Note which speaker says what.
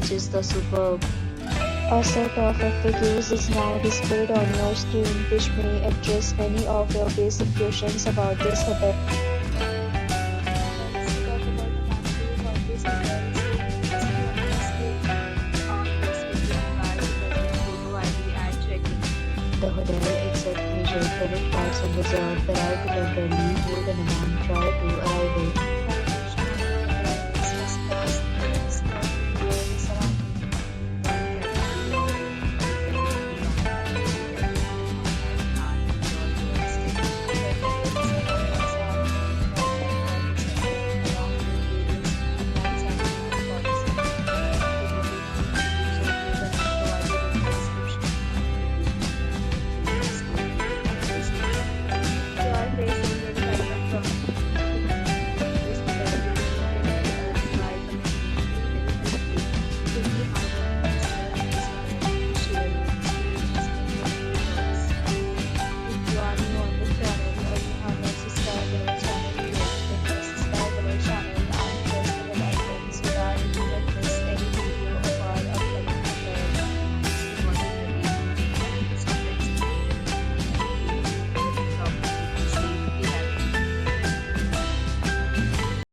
Speaker 1: which is the superb.
Speaker 2: A set of FAQs is now displayed on your screen, which may address many of your basic questions about this hotel. Let's talk about the packages of this hotel. So, as you can see
Speaker 1: On this video, guys, present photo ID at check-in. The hotel accepts major credit cards and reserves the right to temporarily